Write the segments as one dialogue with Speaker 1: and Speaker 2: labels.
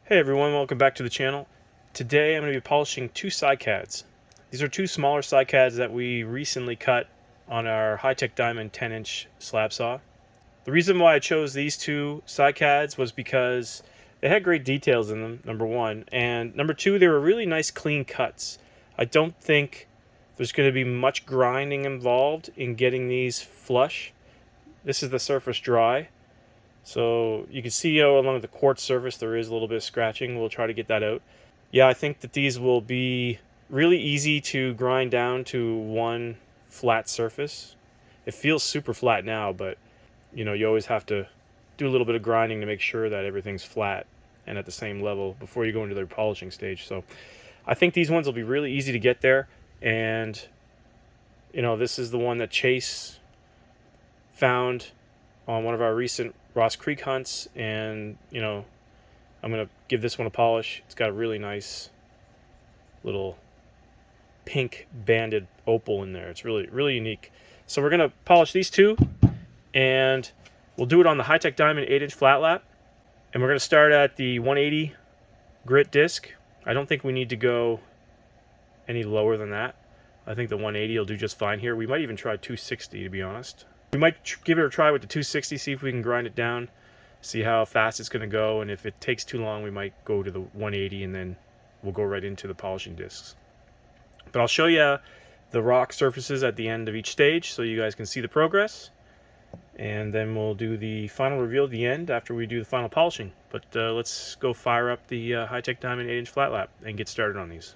Speaker 1: Hey everyone, welcome back to the channel. Today I'm going to be polishing two cycads. These are two smaller cycads that we recently cut on our high-tech diamond 10-inch slab saw. The reason why I chose these two cycads was because they had great details in them, number one, and number two, they were really nice clean cuts. I don't think there's going to be much grinding involved in getting these flush. This is the surface dry. So you can see along the quartz surface there is a little bit of scratching. We'll try to get that out. Yeah, I think that these will be really easy to grind down to one flat surface. It feels super flat now, but you always have to do a little bit of grinding to make sure that everything's flat and at the same level before you go into the polishing stage. So I think these ones will be really easy to get there. And this is the one that Chase found on one of our recent Ross Creek hunts, and I'm gonna give this one a polish. It's got a really nice little pink banded opal in there. It's really unique. So we're gonna polish these two, and we'll do it on the high-tech diamond 8-inch flat lap, and we're gonna start at the 180 grit disc. I don't think we need to go any lower than that. I think the 180 will do just fine here. We might even try 260, to be honest. We might give it a try with the 260, see if we can grind it down, see how fast it's going to go, and if it takes too long, we might go to the 180, and then we'll go right into the polishing discs. But I'll show you the rock surfaces at the end of each stage so you guys can see the progress, and then we'll do the final reveal at the end after we do the final polishing. But let's go fire up the high-tech diamond 8-inch flat lap and get started on these.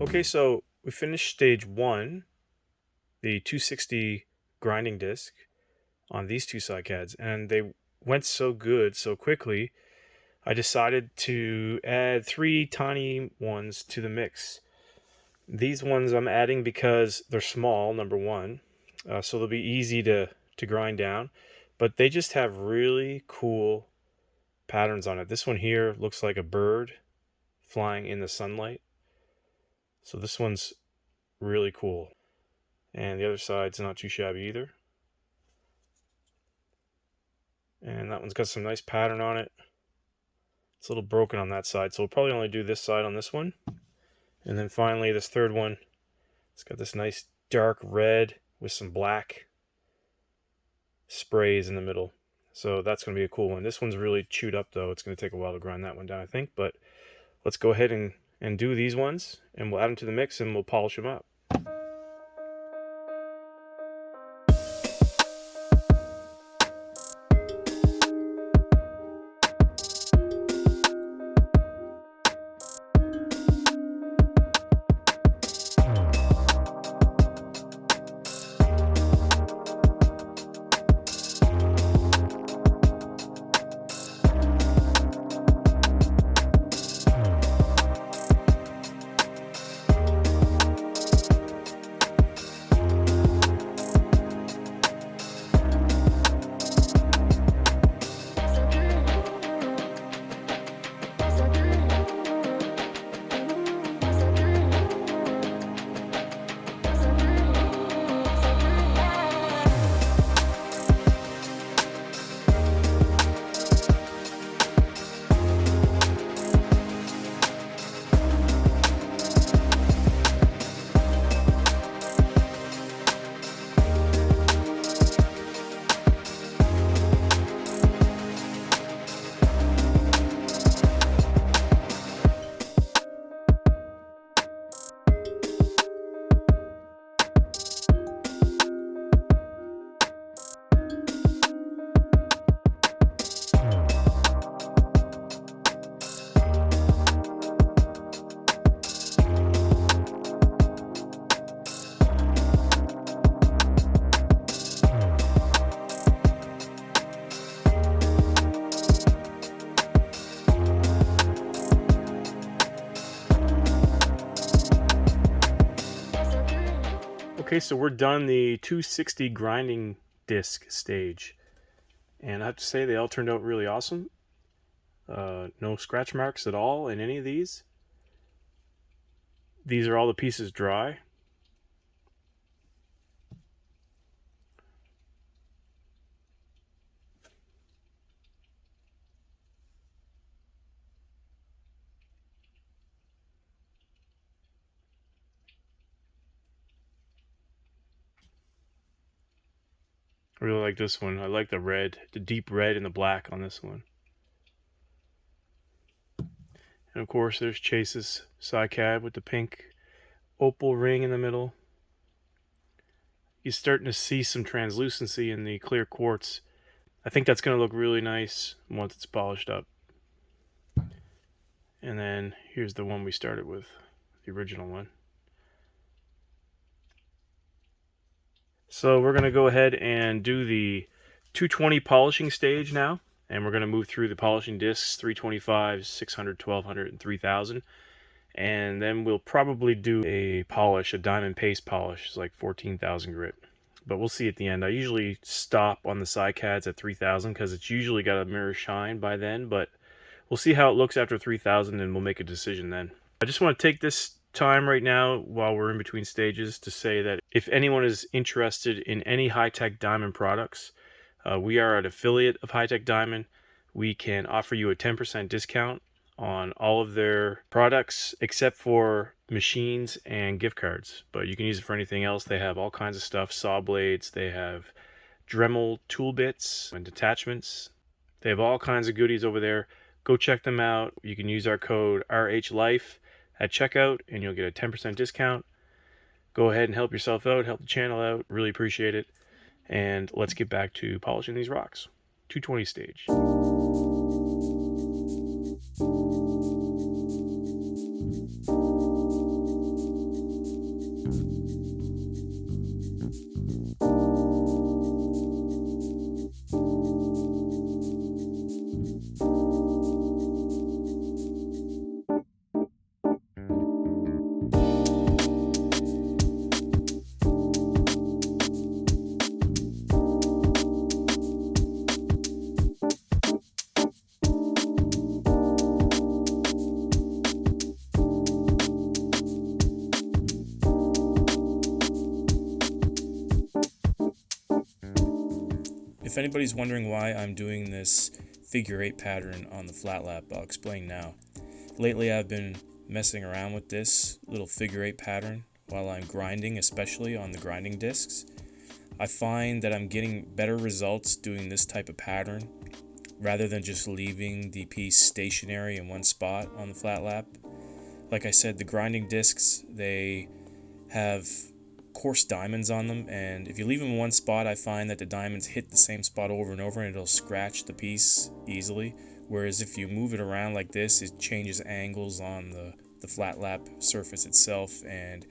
Speaker 1: Okay, so we finished stage one, the 260 grinding disc on these two cycads, and they went so good so quickly, I decided to add 3 tiny ones to the mix. These ones I'm adding because they're small, number one, so they'll be easy to grind down, but they just have really cool patterns on it. This one here looks like a bird flying in the sunlight. So this one's really cool. And the other side's not too shabby either. And that one's got some nice pattern on it. It's a little broken on that side, so we'll probably only do this side on this one. And then finally, this third one, it's got this nice dark red with some black sprays in the middle. So that's going to be a cool one. This one's really chewed up, though. It's going to take a while to grind that one down, I think. But let's go ahead and do these ones, and we'll add them to the mix, and we'll polish them up. Okay, so we're done the 260 grinding disc stage, and I have to say they all turned out really awesome. No scratch marks at all in any of these. These are all the pieces dry. I really like this one. I like the red, the deep red and the black on this one. And of course there's Chase's Cycad with the pink opal ring in the middle. You're starting to see some translucency in the clear quartz. I think that's going to look really nice once it's polished up. And then here's the one we started with, the original one. So we're going to go ahead and do the 220 polishing stage now, and we're going to move through the polishing discs, 325, 600, 1200, and 3000. And then we'll probably do a polish, a diamond paste polish. It's like 14,000 grit. But we'll see at the end. I usually stop on the cycads at 3,000 because it's usually got a mirror shine by then. But we'll see how it looks after 3,000 and we'll make a decision then. I just want to take this time right now while we're in between stages to say that if anyone is interested in any high-tech diamond products, we are an affiliate of High Tech Diamond. We can offer you a 10% discount on all of their products except for machines and gift cards, but you can use it for anything else. They have all kinds of stuff, saw blades, they have Dremel tool bits and detachments. They have all kinds of goodies over there. Go check them out. You can use our code RHLife at checkout and you'll get a 10% discount. Go ahead and help yourself out, help the channel out, really appreciate it. And let's get back to polishing these rocks. 220 stage. If anybody's wondering why I'm doing this figure 8 pattern on the flat lap. I'll explain now. Lately I've been messing around with this little figure 8 pattern while I'm grinding, especially on the grinding discs. I find that I'm getting better results doing this type of pattern rather than just leaving the piece stationary in one spot on the flat lap. Like I said, the grinding discs, they have coarse diamonds on them, and if you leave them in one spot, I find that the diamonds hit the same spot over and over and it'll scratch the piece easily. Whereas if you move it around like this, it changes angles on the flat lap surface itself, and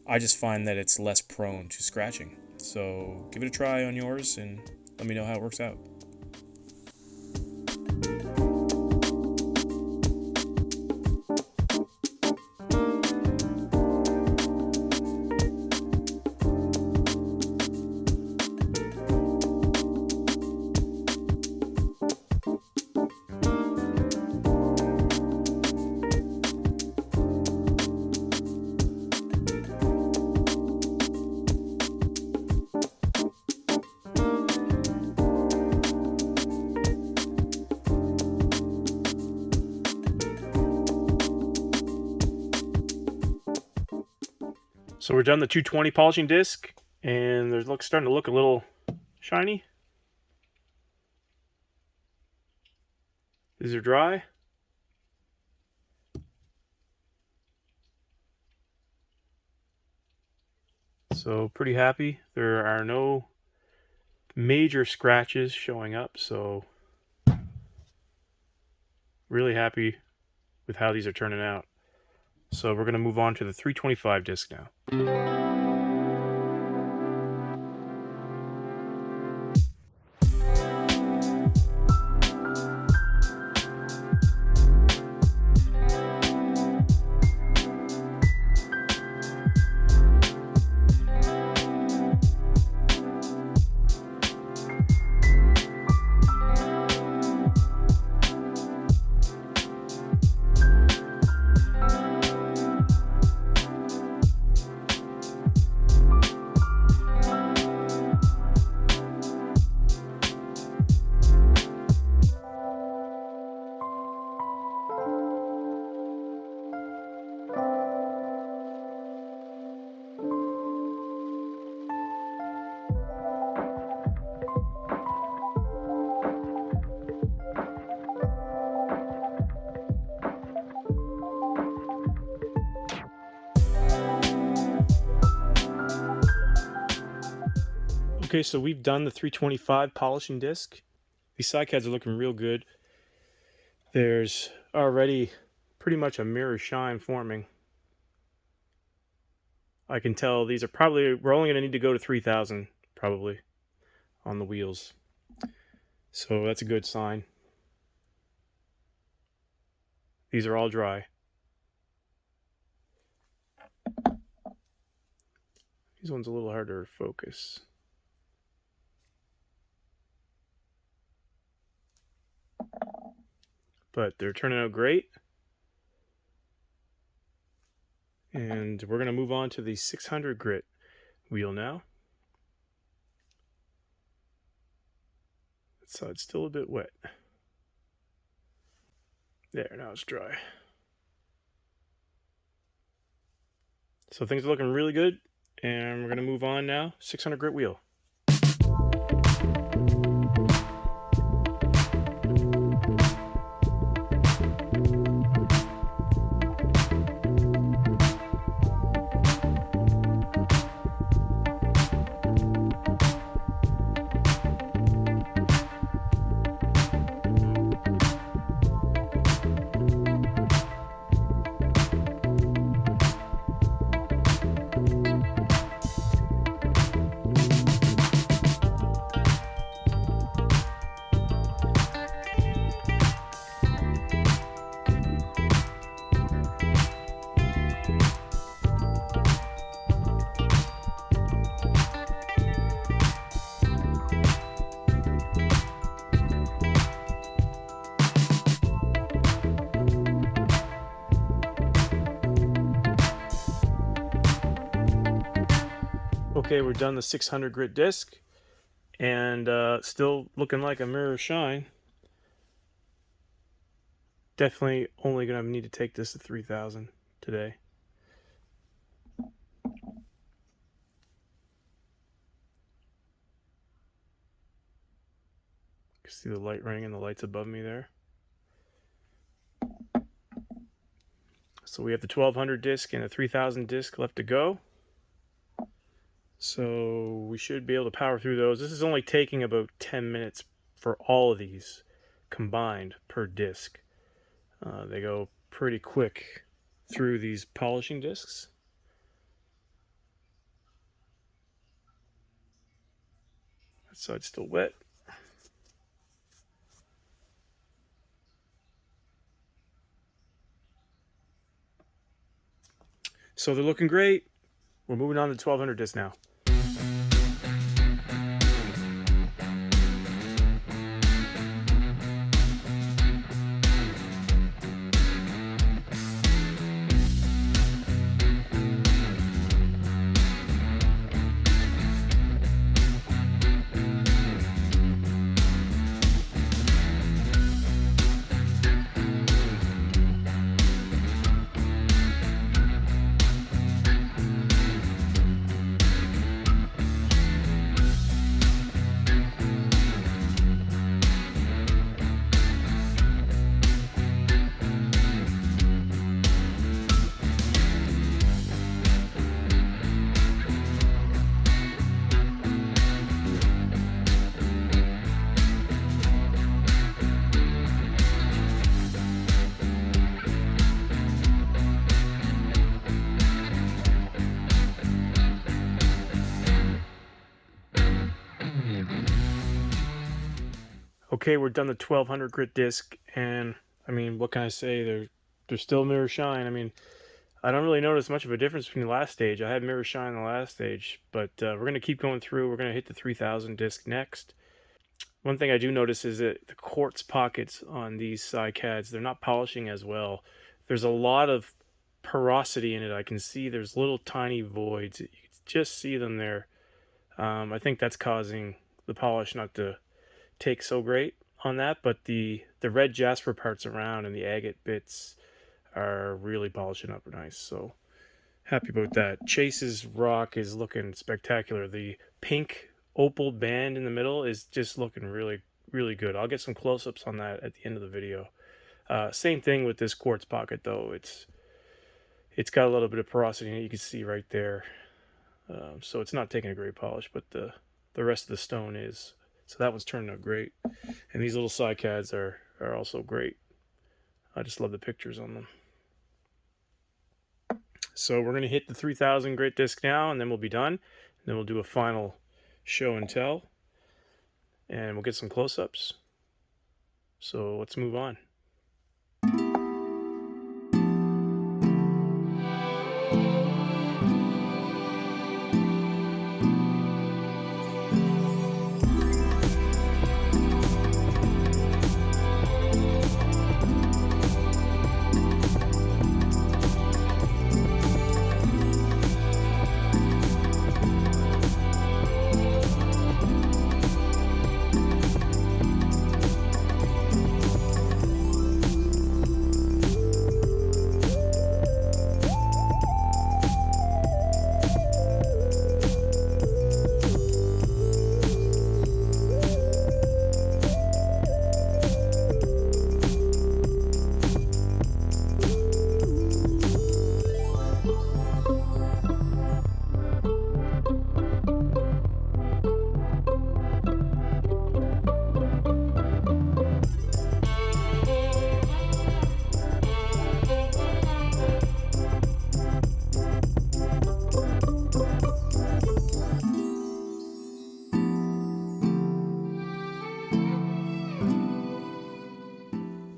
Speaker 1: I just find that it's less prone to scratching. So give it a try on yours and let me know how it works out. So we're done the 220 polishing disc, and they're starting to look a little shiny. These are dry. So pretty happy. There are no major scratches showing up, so really happy with how these are turning out. So we're going to move on to the 325 disc now. Okay, so we've done the 325 polishing disc. These cycads are looking real good. There's already pretty much a mirror shine forming. I can tell these are probably, we're only going to need to go to 3,000 probably on the wheels. So that's a good sign. These are all dry. These ones a little harder to focus. But they're turning out great. And we're going to move on to the 600 grit wheel now. So it's still a bit wet. There, now it's dry. So things are looking really good. And we're going to move on now. 600 grit wheel. Okay, we're done the 600 grit disc, and still looking like a mirror shine. definitely only going to need to take this to 3,000 today. You can see the light ring and the lights above me there. So we have the 1200 disc and a 3000 disc left to go. So we should be able to power through those. This is only taking about 10 minutes for all of these combined per disc. They go pretty quick through these polishing discs. That side's still wet. So they're looking great. We're moving on to 1200 disc now. Okay, we're done the 1200 grit disc, and I mean, what can I say? They're still mirror shine. I mean, I don't really notice much of a difference between the last stage. I had mirror shine in the last stage, but we're going to keep going through. We're going to hit the 3000 disc next. One thing I do notice is that the quartz pockets on these cycads, they're not polishing as well. There's a lot of porosity in it. I can see there's little tiny voids. You can just see them there. I think that's causing the polish not to take so great on that, but the red jasper parts around and the agate bits are really polishing up nice. So happy about that. Chase's rock is looking spectacular. The pink opal band in the middle is just looking really, really good. I'll get some close-ups on that at the end of the video. Same thing with this quartz pocket though. It's got a little bit of porosity in it. You can see right there. So it's not taking a great polish, but the rest of the stone is. So that one's turning out great. And these little cycads are also great. I just love the pictures on them. So we're going to hit the 3000 grit disc now, and then we'll be done. And then we'll do a final show and tell. And we'll get some close-ups. So let's move on.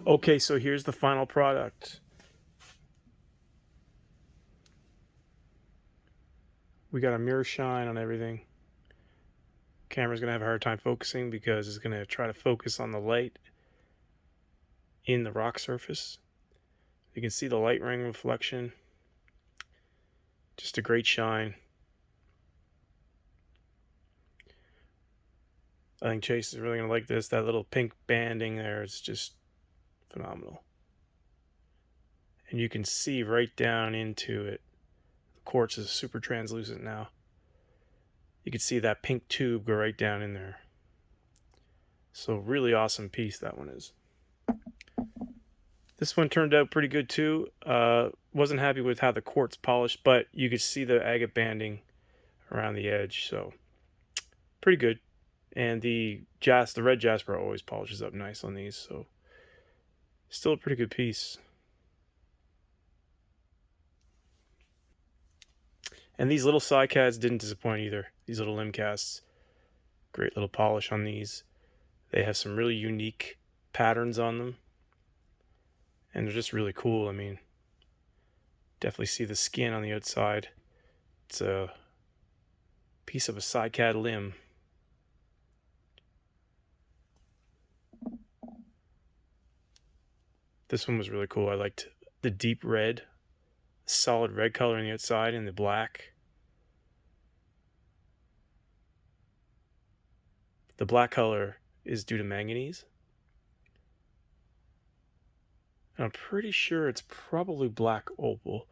Speaker 1: Okay, so here's the final product. We got a mirror shine on everything. Camera's gonna have a hard time focusing because it's gonna try to focus on the light in the rock surface. You can see the light ring reflection. Just a great shine. I think Chase is really gonna like this. That little pink banding there is just phenomenal. and you can see right down into it. The quartz is super translucent now. You can see that pink tube go right down in there. So really awesome piece that one is. This one turned out pretty good too. Wasn't happy with how the quartz polished, but you could see the agate banding around the edge, so pretty good. And the red jasper always polishes up nice on these, so still a pretty good piece. And these little cycads didn't disappoint either. These little limb casts, great little polish on these. They have some really unique patterns on them, and they're just really cool. I mean, definitely see the skin on the outside. It's a piece of a cycad limb. This one was really cool. I liked the deep red, solid red color on the outside, and the black. The black color is due to manganese. And I'm pretty sure it's probably black opal.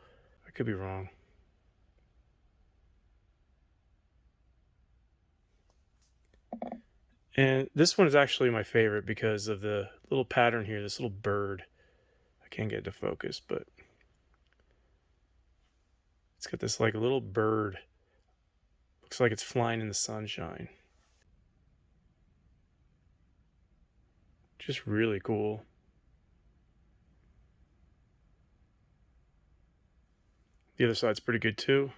Speaker 1: I could be wrong. And this one is actually my favorite because of the little pattern here, this little bird. I can't get it to focus, but it's got this like little bird. Looks like it's flying in the sunshine. Just really cool. The other side's pretty good too.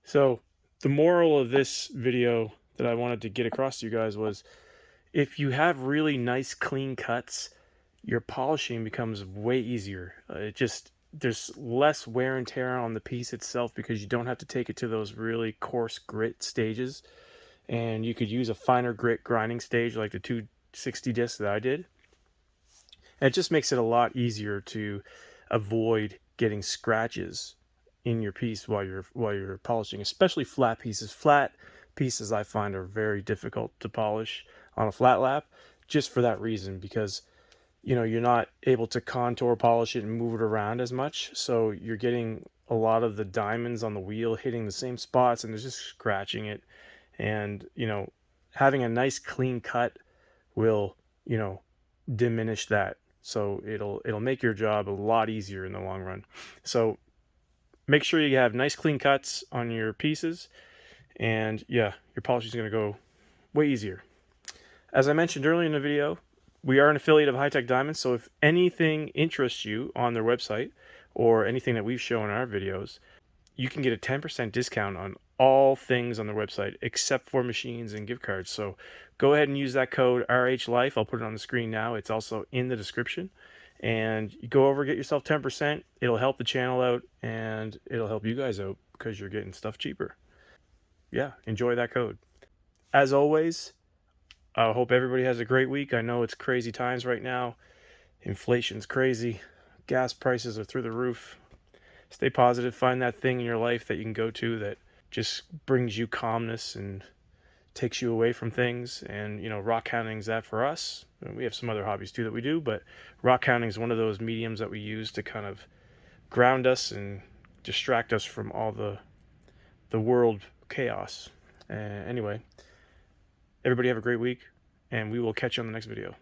Speaker 1: So the moral of this video that I wanted to get across to you guys was, if you have really nice clean cuts, your polishing becomes way easier. There's less wear and tear on the piece itself because you don't have to take it to those really coarse grit stages. And you could use a finer grit grinding stage like the 260 disc that I did. And it just makes it a lot easier to avoid getting scratches in your piece while you're polishing, especially flat pieces. Flat pieces I find are very difficult to polish on a flat lap, just for that reason, because you're not able to contour polish it and move it around as much, so you're getting a lot of the diamonds on the wheel hitting the same spots and they're just scratching it. And having a nice clean cut will diminish that, so it'll make your job a lot easier in the long run. So make sure you have nice clean cuts on your pieces, and yeah, your polishing is going to go way easier. As I mentioned earlier in the video, we are an affiliate of High Tech Diamonds, so if anything interests you on their website or anything that we've shown in our videos, you can get a 10% discount on all things on their website except for machines and gift cards. So go ahead and use that code RHLife. I'll put it on the screen now. It's also in the description. And you go over, get yourself 10%. It'll help the channel out, and it'll help you guys out because you're getting stuff cheaper. Yeah, enjoy that code. As always, I hope everybody has a great week. I know it's crazy times right now. Inflation's crazy. Gas prices are through the roof. Stay positive. Find that thing in your life that you can go to that just brings you calmness and takes you away from things. And rockhounding is that for us. We have some other hobbies too that we do, but rockhounding is one of those mediums that we use to kind of ground us and distract us from all the world chaos. Anyway, everybody have a great week, and we will catch you on the next video.